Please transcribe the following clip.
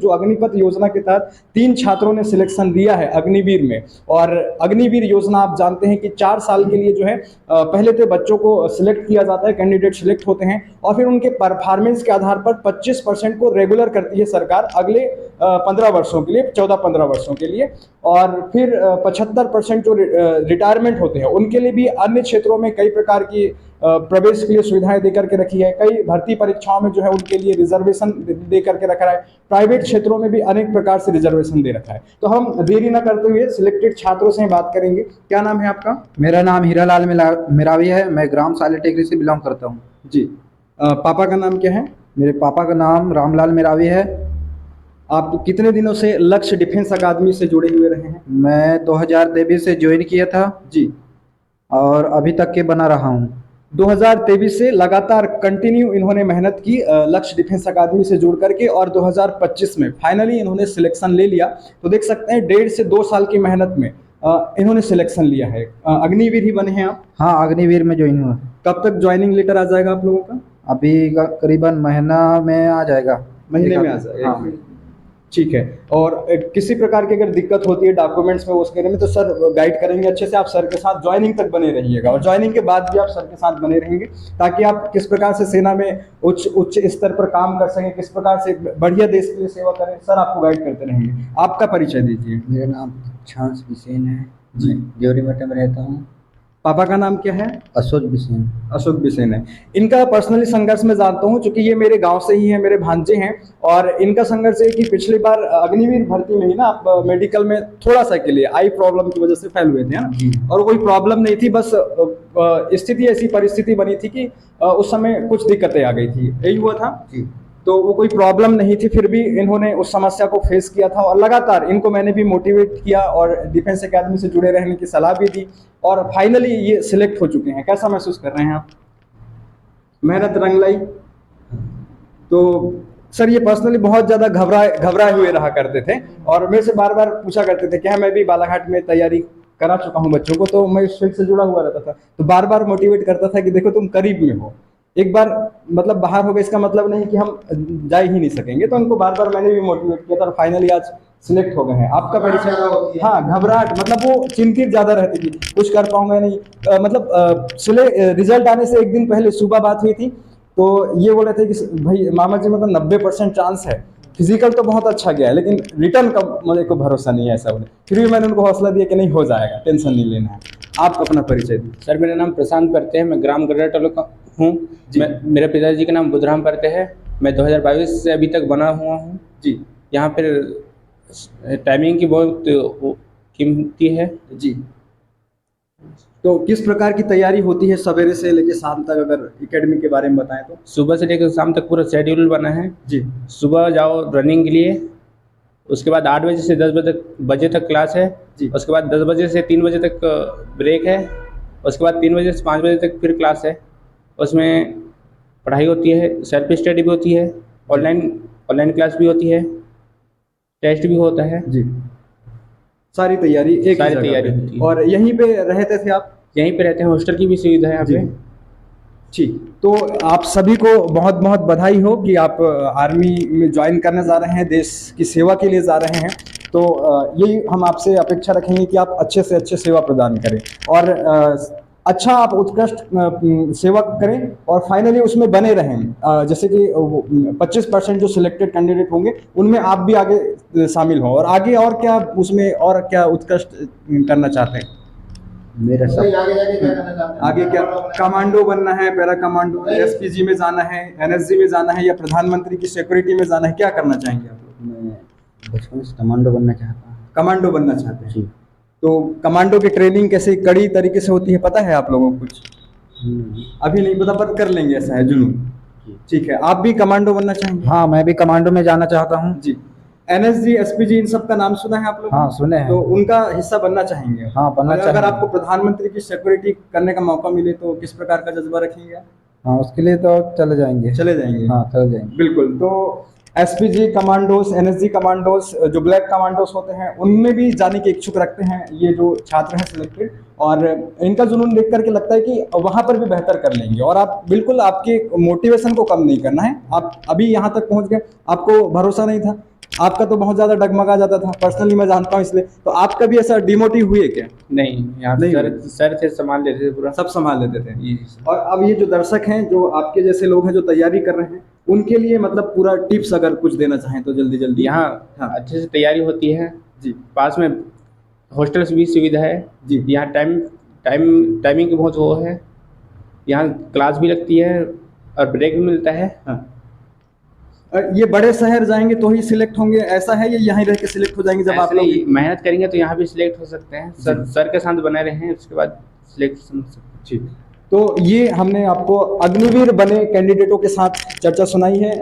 जो अग्निपथ योजना के तहत 3 छात्रों ने सिलेक्शन दिया है अग्निवीर में। और अग्निवीर योजना आप जानते हैं कि 4 साल के लिए जो है पहले तो बच्चों को सिलेक्ट किया जाता है, कैंडिडेट सिलेक्ट होते हैं और फिर उनके परफॉर्मेंस के आधार पर 25% को रेगुलर करती है सरकार अगले 15 वर्षों के लिए, 14-15 वर्षों के लिए। और फिर 75% जो रिटायरमेंट होते हैं उनके लिए भी अन्य क्षेत्रों में कई प्रकार की प्रवेश के लिए सुविधाएं दे करके रखी है। कई भर्ती परीक्षाओं में जो है उनके लिए रिजर्वेशन दे करके रखा है। प्राइवेट क्षेत्रों में भी अनेक प्रकार से रिजर्वेशन दे रखा है। तो हम देरी न करते हुए सिलेक्टेड छात्रों से बात करेंगे। क्या नाम है आपका? मेरा नाम हीरालाल मेरावी है। मैं ग्राम सालेटेगरी से बिलोंग करता हूँ। जी। पापा का नाम क्या है? मेरे पापा का नाम रामलाल मेरावी है। आप कितने दिनों से लक्ष्य डिफेंस अकादमी से जुड़े हुए रहे हैं? मैं 2023 से ज्वाइन किया था जी। और अभी तक के बना रहा हूँ। 2023 से लगातार कंटिन्यू इन्होंने मेहनत की लक्ष्य डिफेंस अकादमी से जुड़ करके और 2025 में फाइनली इन्होंने सिलेक्शन ले लिया। तो देख सकते हैं 1.5 से 2 साल की मेहनत में इन्होंने सिलेक्शन लिया है। अग्निवीर ही बने हैं आप? हाँ, अग्निवीर में ज्वाइन हुआ। कब तक ज्वाइनिंग लेटर आ जाएगा आप लोगों का? अभी करीबन महीना में आ जाएगा। महीने में आ जाएगा। हाँ। ठीक है। और किसी प्रकार की अगर दिक्कत होती है डॉक्यूमेंट्स में उसके में तो सर गाइड करेंगे अच्छे से। आप सर के साथ ज्वाइनिंग तक बने रहिएगा और ज्वाइनिंग के बाद भी आप सर के साथ बने रहेंगे ताकि आप किस प्रकार से सेना में उच्च स्तर पर काम कर सकें, किस प्रकार से बढ़िया देश के लिए सेवा करें, सर आपको गाइड करते रहेंगे। आपका परिचय दीजिए। मेरा नाम छांस बिसेन है जी, जोरीमठ में रहता हूँ। पापा का नाम क्या है? अशोक बिसेन। अशोक बिसेन है। इनका पर्सनली संघर्ष मैं जानता हूँ क्योंकि ये मेरे गांव से ही है, मेरे भांजे हैं। और इनका संघर्ष है कि पिछली बार अग्निवीर भर्ती में ही ना आप मेडिकल में थोड़ा सा के लिए आई प्रॉब्लम की वजह से फेल हुए थे ना। और कोई प्रॉब्लम नहीं थी, बस स्थिति ऐसी परिस्थिति बनी थी कि उस समय कुछ दिक्कतें आ गई थी, यही हुआ था। तो वो कोई प्रॉब्लम नहीं थी, फिर भी इन्होंने उस समस्या को फेस किया था और लगातार इनको मैंने भी मोटिवेट किया और डिफेंस एकेडमी से जुड़े रहने की सलाह भी दी और फाइनली ये सिलेक्ट हो चुके हैं। कैसा महसूस कर रहे हैं आप? मेहनत रंग लाई? तो सर ये पर्सनली बहुत ज़्यादा घबराए हुए रहा करते थे और मेरे से बार बार पूछा करते थे कि मैं भी बालाघाट में तैयारी करा चुका हूँ बच्चों को, तो मैं इस फील्ड से जुड़ा हुआ रहता था। तो बार बार मोटिवेट करता था कि देखो तुम करीब में हो, एक बार मतलब बाहर हो गए इसका मतलब नहीं कि हम जा ही नहीं सकेंगे। तो उनको बार बार मैंने भी मोटिवेट किया था और फाइनली आज सिलेक्ट हो गए हैं। आपका परिचय? हाँ, घबराहट मतलब वो चिंतित ज़्यादा रहती थी, कुछ कर पाऊंगा नहीं। रिजल्ट आने से एक दिन पहले सुबह बात हुई थी तो ये बोल रहे थे कि भाई मामा जी मतलब 90% चांस है, फिजिकल तो बहुत अच्छा गया है लेकिन रिटर्न का मुझे को भरोसा नहीं है, ऐसा बोले। फिर भी मैंने उनको हौसला दिया कि नहीं हो जाएगा, टेंशन नहीं लेना है। आप अपना परिचय दीजिए। सर मेरा नाम प्रशांत परते हैं, मैं ग्राम गढ़ा का हूँ। मेरे पिताजी का नाम बुधराम परते है। मैं 2022 से अभी तक बना हुआ हूँ जी। यहाँ पर टाइमिंग की बहुत कीमती है जी। तो किस प्रकार की तैयारी होती है सवेरे से लेकर शाम तक, अगर एकेडमी के बारे में बताएं तो? सुबह से लेकर शाम तक पूरा शेड्यूल बना है जी। सुबह जाओ रनिंग के लिए, उसके बाद 8 बजे से 10 बजे तक क्लास है जी। उसके बाद 10 बजे से 3 बजे तक ब्रेक है, उसके बाद 3 बजे से 5 बजे तक फिर क्लास है। उसमें पढ़ाई होती है, सेल्फ स्टडी भी होती है, ऑनलाइन क्लास भी होती है, टेस्ट भी होता है जी। सारी तैयारी सारी तैयारी होती है। और यहीं पे रहते थे आप? यहीं पे रहते हैं, हॉस्टल की भी सुविधा है यहाँ पे। ठीक, तो आप सभी को बहुत बहुत बधाई हो कि आप आर्मी में ज्वाइन करने जा रहे हैं, देश की सेवा के लिए जा रहे हैं। तो यही हम आपसे अपेक्षा रखेंगे कि आप अच्छे से अच्छे सेवा प्रदान करें और अच्छा आप उत्कृष्ट सेवा करें और फाइनली उसमें बने रहें। जैसे कि 25% जो सिलेक्टेड कैंडिडेट होंगे उनमें आप भी आगे शामिल हों। और आगे और क्या उसमें और क्या उत्कृष्ट करना चाहते हैं? मेरा आगे क्या कमांडो बनना है, पैरा कमांडो, एसपीजी में जाना है, एनएसजी में जाना है या प्रधानमंत्री की सिक्योरिटी में जाना है? क्या करना चाहेंगे आप लोग? मैं बचपन से कमांडो बनना चाहता हूँ। कमांडो बनना चाहते हैं जी। तो कमांडो की ट्रेनिंग कैसे कड़ी तरीके से होती है पता है आप लोगों को? कुछ अभी नहीं पता पर कर लेंगे, ऐसा है जुनून। ठीक है, आप भी कमांडो बनना चाहेंगे? हाँ, मैं भी कमांडो में जाना चाहता हूँ जी। एनएसजी, एसपीजी इन सब का नाम सुना है आप लोग? हाँ, सुने हैं। तो उनका हिस्सा बनना चाहेंगे? हाँ, बनना चाहेंगे। अगर आपको प्रधानमंत्री की सिक्योरिटी करने का मौका मिले तो किस प्रकार का जज्बा रखेंगे? हाँ, उसके लिए तो चले जाएंगे। हाँ, चले जाएंगे बिल्कुल। तो एसपीजी कमांडोज, एनएसजी कमांडोज, जो ब्लैक कमांडोज होते हैं उनमें भी जाने के इच्छुक रखते हैं ये जो छात्र हैं सिलेक्टेड। और इनका जुनून देख करके लगता है कि वहाँ पर भी बेहतर कर लेंगे। और आप बिल्कुल आपके मोटिवेशन को कम नहीं करना है। आप अभी यहाँ तक पहुँच गए, आपको भरोसा नहीं था आपका तो बहुत ज़्यादा डगमगा जाता था, पर्सनली मैं जानता हूँ इसलिए। तो आपका भी ऐसा डिमोटिव हुए क्या? नहीं, यहाँ नहीं सर हुए। सर थे, संभाल लेते थे पूरा। सब संभाल लेते थे। जी। और अब ये जो दर्शक हैं, जो आपके जैसे लोग हैं जो तैयारी कर रहे हैं, उनके लिए मतलब पूरा टिप्स अगर कुछ देना चाहें तो जल्दी जल्दी। यहाँ हाँ अच्छे से तैयारी होती है। जी पास में हॉस्टल की भी सुविधा है। जी। यहाँ टाइमिंग की बहुत वो है। यहाँ क्लास भी लगती है और ब्रेक भी मिलता है। हाँ। ये बड़े शहर जाएंगे तो ही सिलेक्ट होंगे, ऐसा है? ये यहीं रह के सिलेक्ट हो जाएंगे जब आप ऐसे लोग? नहीं, मेहनत करेंगे तो यहाँ भी सिलेक्ट हो सकते हैं। सर के साथ बने रहें, उसके बाद सिलेक्शन हो सकते हैं। ठीक। तो ये हमने आपको अग्निवीर बने कैंडिडेटों के साथ चर्चा सुनाई है।